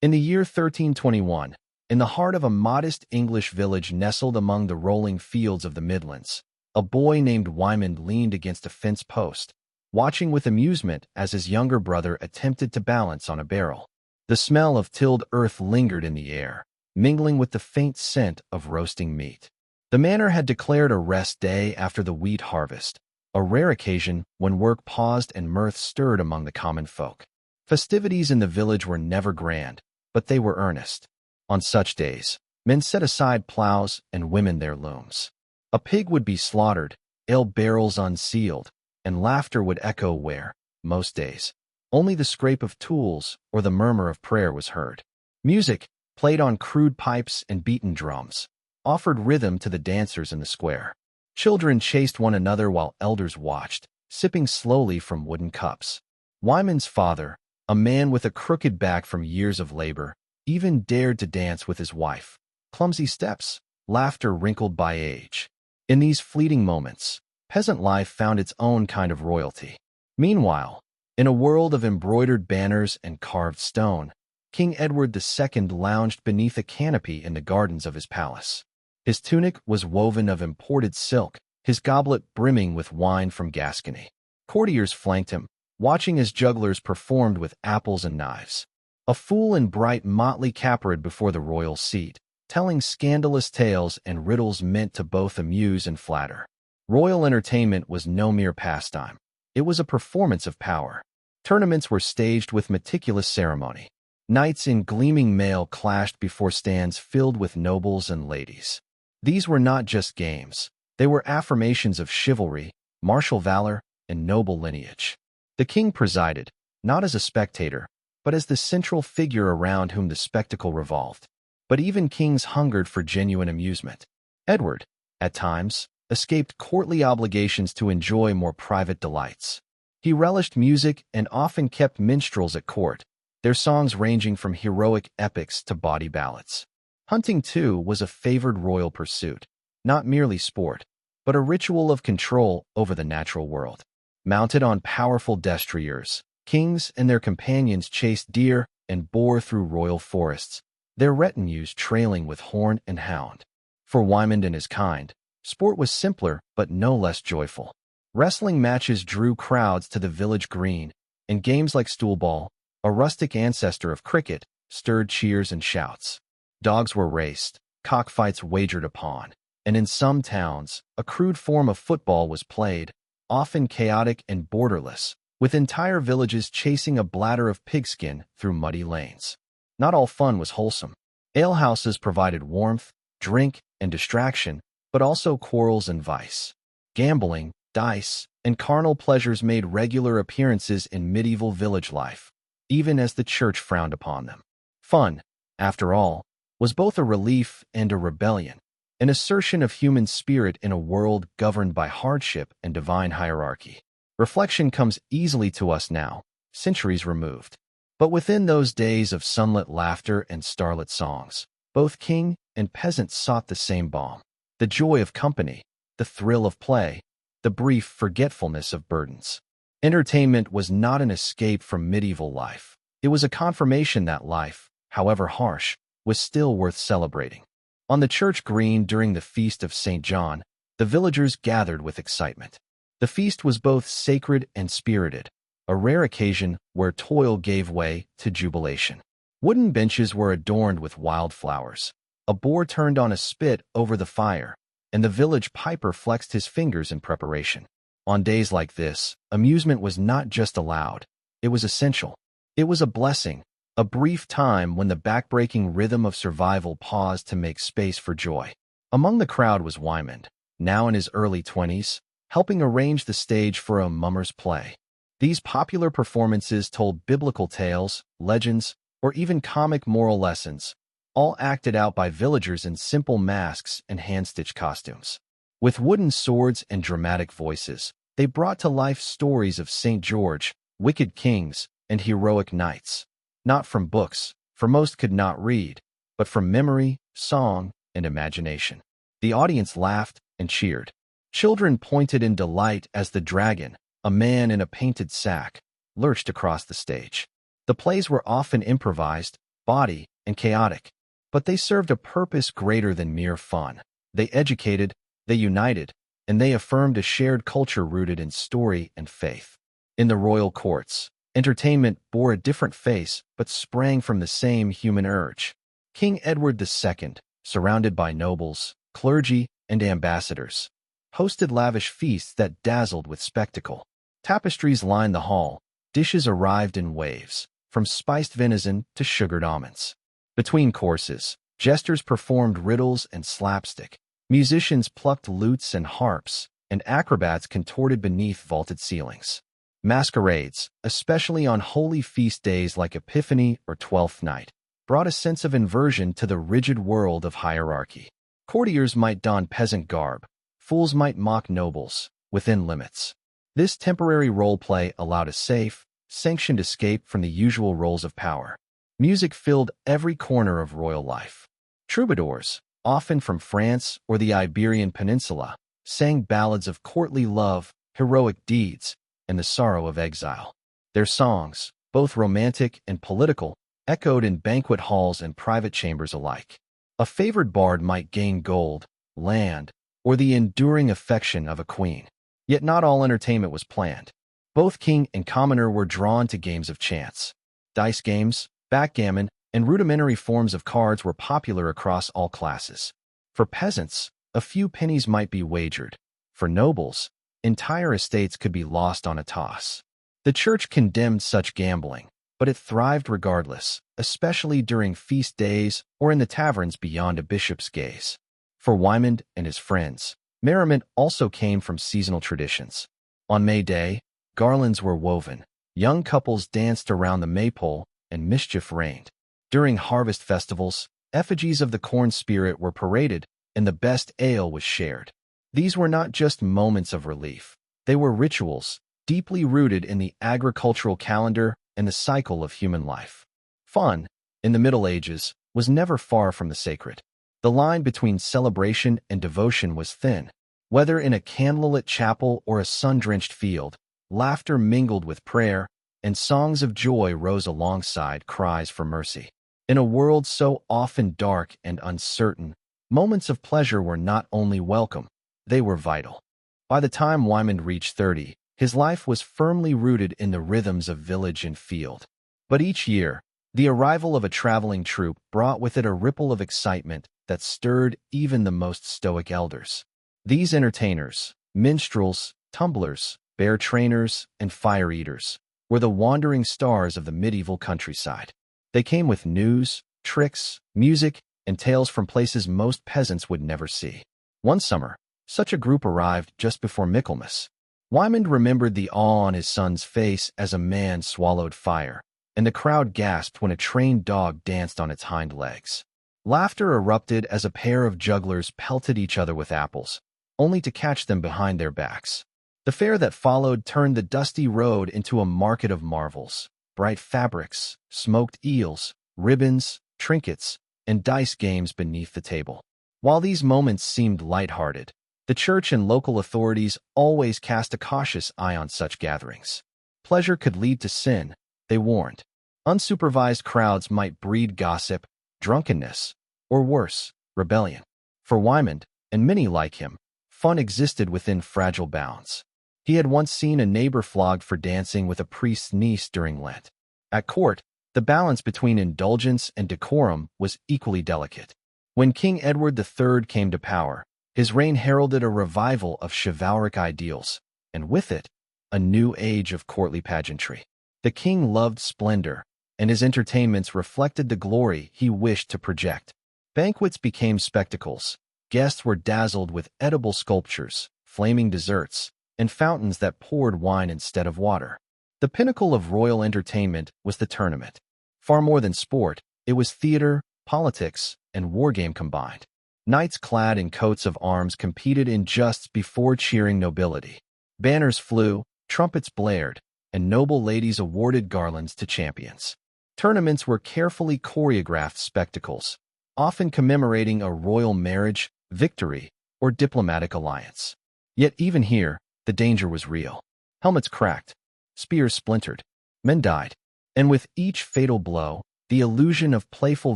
In the year 1321, in the heart of a modest English village nestled among the rolling fields of the Midlands, a boy named Wymond leaned against a fence post, watching with amusement as his younger brother attempted to balance on a barrel. The smell of tilled earth lingered in the air, mingling with the faint scent of roasting meat. The manor had declared a rest day after the wheat harvest, a rare occasion when work paused and mirth stirred among the common folk. Festivities in the village were never grand, but they were earnest. On such days, men set aside plows and women their looms. A pig would be slaughtered, ale barrels unsealed, and laughter would echo where, most days, only the scrape of tools or the murmur of prayer was heard. Music, played on crude pipes and beaten drums, offered rhythm to the dancers in the square. Children chased one another while elders watched, sipping slowly from wooden cups. Wymond's father, a man with a crooked back from years of labor, even dared to dance with his wife. Clumsy steps, laughter wrinkled by age. In these fleeting moments, peasant life found its own kind of royalty. Meanwhile, in a world of embroidered banners and carved stone, King Edward II lounged beneath a canopy in the gardens of his palace. His tunic was woven of imported silk, his goblet brimming with wine from Gascony. Courtiers flanked him, watching as jugglers performed with apples and knives. A fool in bright motley caparad before the royal seat, telling scandalous tales and riddles meant to both amuse and flatter. Royal entertainment was no mere pastime. It was a performance of power. Tournaments were staged with meticulous ceremony. Knights in gleaming mail clashed before stands filled with nobles and ladies. These were not just games. They were affirmations of chivalry, martial valor, and noble lineage. The king presided, not as a spectator, but as the central figure around whom the spectacle revolved. But even kings hungered for genuine amusement. Edward, at times, escaped courtly obligations to enjoy more private delights. He relished music and often kept minstrels at court, their songs ranging from heroic epics to bawdy ballads. Hunting, too, was a favored royal pursuit, not merely sport, but a ritual of control over the natural world. Mounted on powerful destriers, kings and their companions chased deer and boar through royal forests, their retinues trailing with horn and hound. For Wymond and his kind, sport was simpler but no less joyful. Wrestling matches drew crowds to the village green, and games like stoolball, a rustic ancestor of cricket, stirred cheers and shouts. Dogs were raced, cockfights wagered upon, and in some towns, a crude form of football was played, often chaotic and borderless, with entire villages chasing a bladder of pigskin through muddy lanes. Not all fun was wholesome. Alehouses provided warmth, drink, and distraction, but also quarrels and vice. Gambling, dice, and carnal pleasures made regular appearances in medieval village life, even as the church frowned upon them. Fun, after all, was both a relief and a rebellion, an assertion of human spirit in a world governed by hardship and divine hierarchy. Reflection comes easily to us now, centuries removed. But within those days of sunlit laughter and starlit songs, both king and peasant sought the same balm: the joy of company, the thrill of play, the brief forgetfulness of burdens. Entertainment was not an escape from medieval life. It was a confirmation that life, however harsh, was still worth celebrating. On the church green during the feast of St. John, the villagers gathered with excitement. The feast was both sacred and spirited, a rare occasion where toil gave way to jubilation. Wooden benches were adorned with wildflowers. A boar turned on a spit over the fire, and the village piper flexed his fingers in preparation. On days like this, amusement was not just allowed, it was essential. It was a blessing, a brief time when the backbreaking rhythm of survival paused to make space for joy. Among the crowd was Wymond, now in his early 20s, helping arrange the stage for a mummers play. These popular performances told biblical tales, legends, or even comic moral lessons, all acted out by villagers in simple masks and hand-stitched costumes. With wooden swords and dramatic voices, they brought to life stories of St. George, wicked kings, and heroic knights. Not from books, for most could not read, but from memory, song, and imagination. The audience laughed and cheered. Children pointed in delight as the dragon, a man in a painted sack, lurched across the stage. The plays were often improvised, body, and chaotic. But they served a purpose greater than mere fun. They educated, they united, and they affirmed a shared culture rooted in story and faith. In the royal courts, entertainment bore a different face but sprang from the same human urge. King Edward II, surrounded by nobles, clergy, and ambassadors, hosted lavish feasts that dazzled with spectacle. Tapestries lined the hall, dishes arrived in waves, from spiced venison to sugared almonds. Between courses, jesters performed riddles and slapstick. Musicians plucked lutes and harps, and acrobats contorted beneath vaulted ceilings. Masquerades, especially on holy feast days like Epiphany or Twelfth Night, brought a sense of inversion to the rigid world of hierarchy. Courtiers might don peasant garb, fools might mock nobles, within limits. This temporary role-play allowed a safe, sanctioned escape from the usual roles of power. Music filled every corner of royal life. Troubadours, often from France or the Iberian Peninsula, sang ballads of courtly love, heroic deeds, and the sorrow of exile. Their songs, both romantic and political, echoed in banquet halls and private chambers alike. A favored bard might gain gold, land, or the enduring affection of a queen. Yet not all entertainment was planned. Both king and commoner were drawn to games of chance. Dice games, backgammon, and rudimentary forms of cards were popular across all classes. For peasants, a few pennies might be wagered. For nobles, entire estates could be lost on a toss. The church condemned such gambling, but it thrived regardless, especially during feast days or in the taverns beyond a bishop's gaze. For Wymond and his friends, merriment also came from seasonal traditions. On May Day, garlands were woven, young couples danced around the maypole, and mischief reigned. During harvest festivals, effigies of the corn spirit were paraded, and the best ale was shared. These were not just moments of relief. They were rituals, deeply rooted in the agricultural calendar and the cycle of human life. Fun, in the Middle Ages, was never far from the sacred. The line between celebration and devotion was thin. Whether in a candlelit chapel or a sun-drenched field, laughter mingled with prayer, and songs of joy rose alongside cries for mercy. In a world so often dark and uncertain, moments of pleasure were not only welcome, they were vital. By the time Wymond reached 30, his life was firmly rooted in the rhythms of village and field. But each year, the arrival of a traveling troupe brought with it a ripple of excitement that stirred even the most stoic elders. These entertainers, minstrels, tumblers, bear trainers, and fire eaters, were the wandering stars of the medieval countryside. They came with news, tricks, music, and tales from places most peasants would never see. One summer, such a group arrived just before Michaelmas. Wymond remembered the awe on his son's face as a man swallowed fire, and the crowd gasped when a trained dog danced on its hind legs. Laughter erupted as a pair of jugglers pelted each other with apples, only to catch them behind their backs. The fair that followed turned the dusty road into a market of marvels. Bright fabrics, smoked eels, ribbons, trinkets, and dice games beneath the table. While these moments seemed lighthearted, the church and local authorities always cast a cautious eye on such gatherings. Pleasure could lead to sin, they warned. Unsupervised crowds might breed gossip, drunkenness, or worse, rebellion. For Wymond, and many like him, fun existed within fragile bounds. He had once seen a neighbor flogged for dancing with a priest's niece during Lent. At court, the balance between indulgence and decorum was equally delicate. When King Edward III came to power, his reign heralded a revival of chivalric ideals, and with it, a new age of courtly pageantry. The king loved splendor, and his entertainments reflected the glory he wished to project. Banquets became spectacles. Guests were dazzled with edible sculptures, flaming desserts, and fountains that poured wine instead of water. The pinnacle of royal entertainment was the tournament. Far more than sport, it was theater, politics, and wargame combined. Knights clad in coats of arms competed in justs before cheering nobility. Banners flew, trumpets blared, and noble ladies awarded garlands to champions. Tournaments were carefully choreographed spectacles, often commemorating a royal marriage, victory, or diplomatic alliance. Yet even here, the danger was real. Helmets cracked, spears splintered, men died, and with each fatal blow, the illusion of playful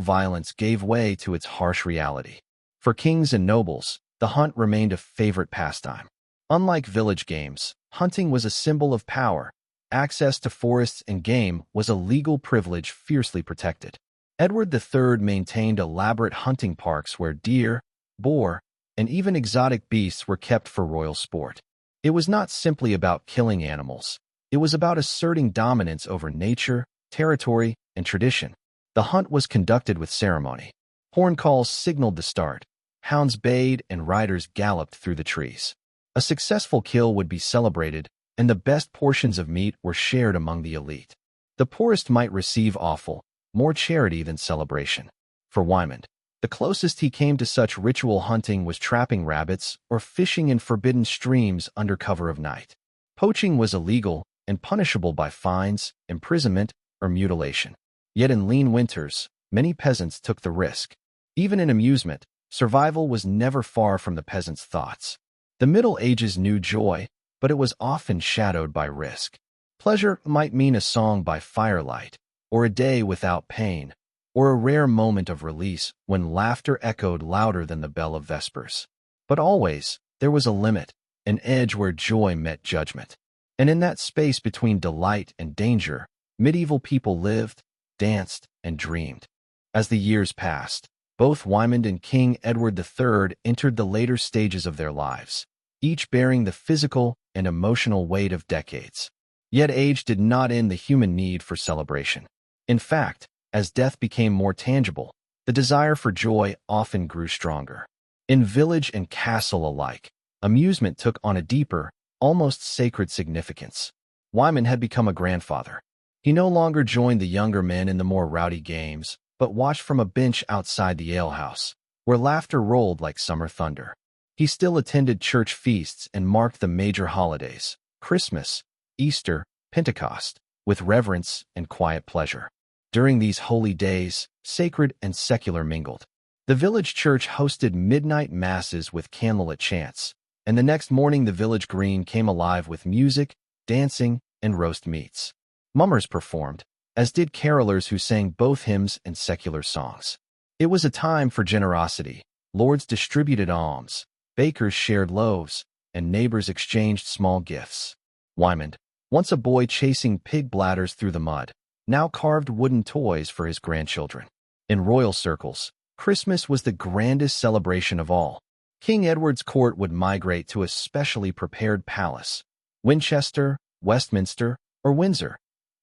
violence gave way to its harsh reality. For kings and nobles, the hunt remained a favorite pastime. Unlike village games, hunting was a symbol of power. Access to forests and game was a legal privilege fiercely protected. Edward III maintained elaborate hunting parks where deer, boar, and even exotic beasts were kept for royal sport. It was not simply about killing animals. It was about asserting dominance over nature, territory, and tradition. The hunt was conducted with ceremony. Horn calls signaled the start. Hounds bayed and riders galloped through the trees. A successful kill would be celebrated, and the best portions of meat were shared among the elite. The poorest might receive offal, more charity than celebration. For Wymond, the closest he came to such ritual hunting was trapping rabbits or fishing in forbidden streams under cover of night. Poaching was illegal and punishable by fines, imprisonment, or mutilation. Yet in lean winters, many peasants took the risk. Even in amusement, survival was never far from the peasants' thoughts. The Middle Ages knew joy, but it was often shadowed by risk. Pleasure might mean a song by firelight, or a day without pain, or a rare moment of release when laughter echoed louder than the bell of vespers. But always, there was a limit, an edge where joy met judgment. And in that space between delight and danger, medieval people lived, danced, and dreamed. As the years passed, both Wymond and King Edward III entered the later stages of their lives, each bearing the physical and emotional weight of decades. Yet age did not end the human need for celebration. In fact, as death became more tangible, the desire for joy often grew stronger. In village and castle alike, amusement took on a deeper, almost sacred significance. Wymond had become a grandfather. He no longer joined the younger men in the more rowdy games, but watched from a bench outside the alehouse, where laughter rolled like summer thunder. He still attended church feasts and marked the major holidays, Christmas, Easter, Pentecost, with reverence and quiet pleasure. During these holy days, sacred and secular mingled. The village church hosted midnight masses with candlelit chants, and the next morning the village green came alive with music, dancing, and roast meats. Mummers performed, as did carolers who sang both hymns and secular songs. It was a time for generosity. Lords distributed alms, bakers shared loaves, and neighbors exchanged small gifts. Wymond, once a boy chasing pig bladders through the mud, now carved wooden toys for his grandchildren. In royal circles, Christmas was the grandest celebration of all. King Edward's court would migrate to a specially prepared palace, Winchester, Westminster, or Windsor,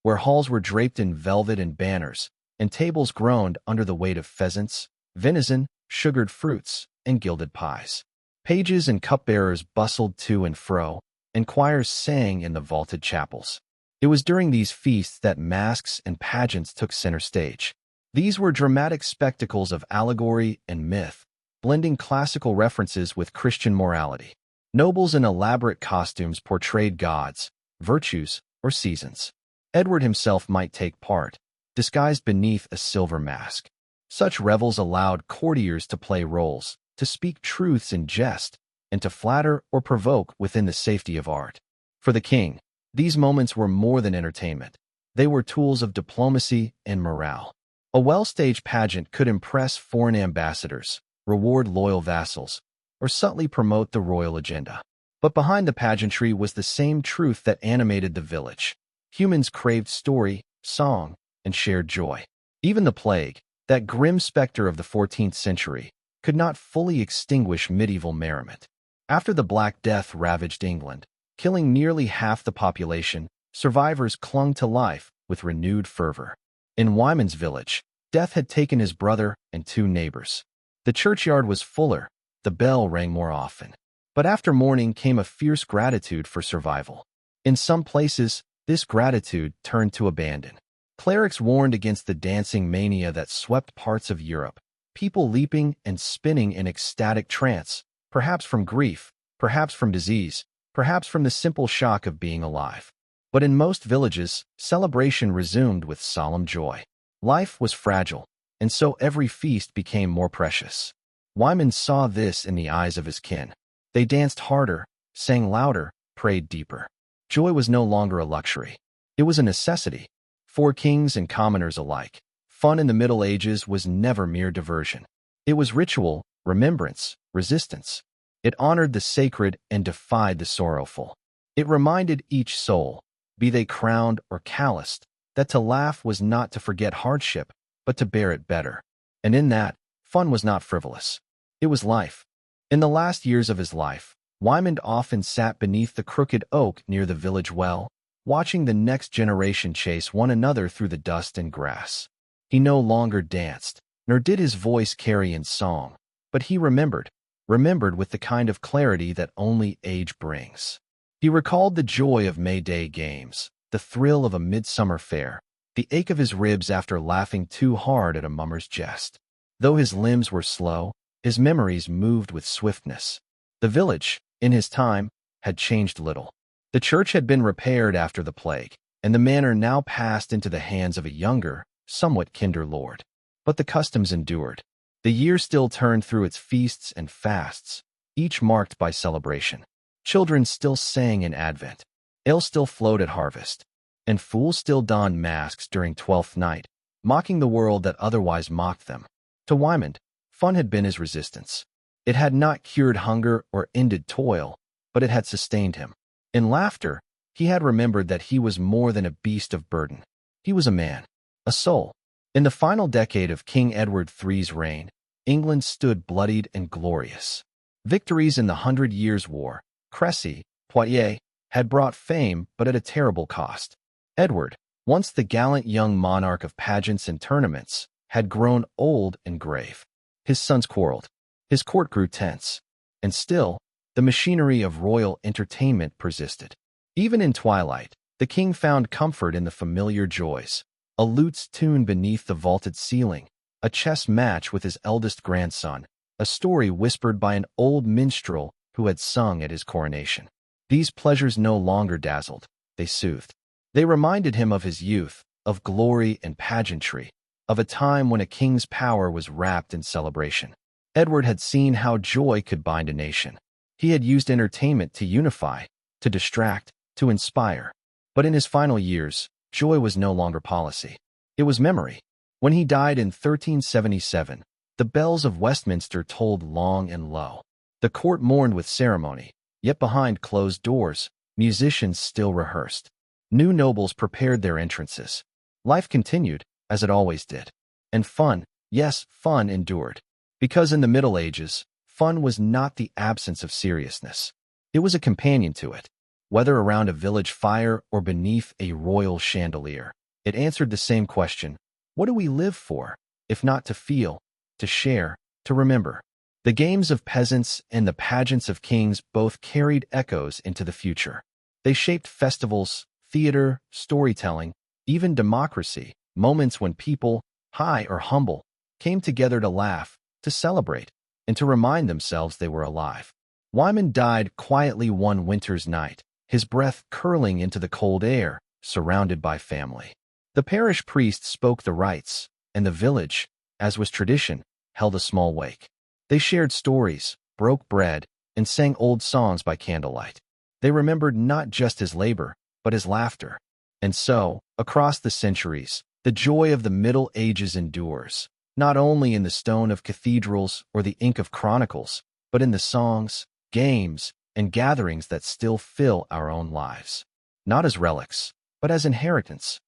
where halls were draped in velvet and banners, and tables groaned under the weight of pheasants, venison, sugared fruits, and gilded pies. Pages and cupbearers bustled to and fro, and choirs sang in the vaulted chapels. It was during these feasts that masks and pageants took center stage. These were dramatic spectacles of allegory and myth, blending classical references with Christian morality. Nobles in elaborate costumes portrayed gods, virtues, or seasons. Edward himself might take part, disguised beneath a silver mask. Such revels allowed courtiers to play roles, to speak truths in jest, and to flatter or provoke within the safety of art. For the king, these moments were more than entertainment. They were tools of diplomacy and morale. A well-staged pageant could impress foreign ambassadors, reward loyal vassals, or subtly promote the royal agenda. But behind the pageantry was the same truth that animated the village. Humans craved story, song, and shared joy. Even the plague, that grim specter of the 14th century, could not fully extinguish medieval merriment. After the Black Death ravaged England, killing nearly half the population, survivors clung to life with renewed fervor. In Wymond's village, death had taken his brother and 2 neighbors. The churchyard was fuller, the bell rang more often. But after mourning came a fierce gratitude for survival. In some places, this gratitude turned to abandon. Clerics warned against the dancing mania that swept parts of Europe, people leaping and spinning in ecstatic trance, perhaps from grief, perhaps from disease, perhaps from the simple shock of being alive. But in most villages, celebration resumed with solemn joy. Life was fragile, and so every feast became more precious. Wymond saw this in the eyes of his kin. They danced harder, sang louder, prayed deeper. Joy was no longer a luxury. It was a necessity. For kings and commoners alike, Fun in the Middle Ages was never mere diversion. It was ritual, remembrance, resistance. It honored the sacred and defied the sorrowful. It reminded each soul, be they crowned or calloused, that to laugh was not to forget hardship, but to bear it better. And in that, fun was not frivolous. It was life. In the last years of his life, Wymond often sat beneath the crooked oak near the village well, watching the next generation chase one another through the dust and grass. He no longer danced, nor did his voice carry in song, but he remembered with the kind of clarity that only age brings. He recalled the joy of May Day games, the thrill of a midsummer fair, the ache of his ribs after laughing too hard at a mummer's jest. Though his limbs were slow, his memories moved with swiftness. The village, in his time, had changed little. The church had been repaired after the plague, and the manor now passed into the hands of a younger, somewhat kinder lord. But the customs endured. The year still turned through its feasts and fasts, each marked by celebration. Children still sang in Advent, ale still flowed at harvest, and fools still donned masks during Twelfth Night, mocking the world that otherwise mocked them. To Wymond, fun had been his resistance. It had not cured hunger or ended toil, but it had sustained him. In laughter, he had remembered that he was more than a beast of burden. He was a man, a soul. In the final decade of King Edward III's reign, England stood bloodied and glorious. Victories in the 100 Years' War, Crécy, Poitiers, had brought fame, but at a terrible cost. Edward, once the gallant young monarch of pageants and tournaments, had grown old and grave. His sons quarreled. His court grew tense. And still, the machinery of royal entertainment persisted. Even in twilight, the king found comfort in the familiar joys. A lute's tune beneath the vaulted ceiling, a chess match with his eldest grandson, a story whispered by an old minstrel who had sung at his coronation. These pleasures no longer dazzled, they soothed. They reminded him of his youth, of glory and pageantry, of a time when a king's power was wrapped in celebration. Edward had seen how joy could bind a nation. He had used entertainment to unify, to distract, to inspire. But in his final years, joy was no longer policy. It was memory. When he died in 1377, the bells of Westminster tolled long and low. The court mourned with ceremony, yet behind closed doors, musicians still rehearsed. New nobles prepared their entrances. Life continued, as it always did. And fun, yes, fun endured. Because in the Middle Ages, fun was not the absence of seriousness. It was a companion to it. Whether around a village fire or beneath a royal chandelier, it answered the same question: what do we live for, if not to feel, to share, to remember? The games of peasants and the pageants of kings both carried echoes into the future. They shaped festivals, theater, storytelling, even democracy, moments when people, high or humble, came together to laugh, to celebrate, and to remind themselves they were alive. Wymond died quietly one winter's night, his breath curling into the cold air, surrounded by family. The parish priest spoke the rites, and the village, as was tradition, held a small wake. They shared stories, broke bread, and sang old songs by candlelight. They remembered not just his labor, but his laughter. And so, across the centuries, the joy of the Middle Ages endures, not only in the stone of cathedrals or the ink of chronicles, but in the songs, games, and gatherings that still fill our own lives. Not as relics, but as inheritance.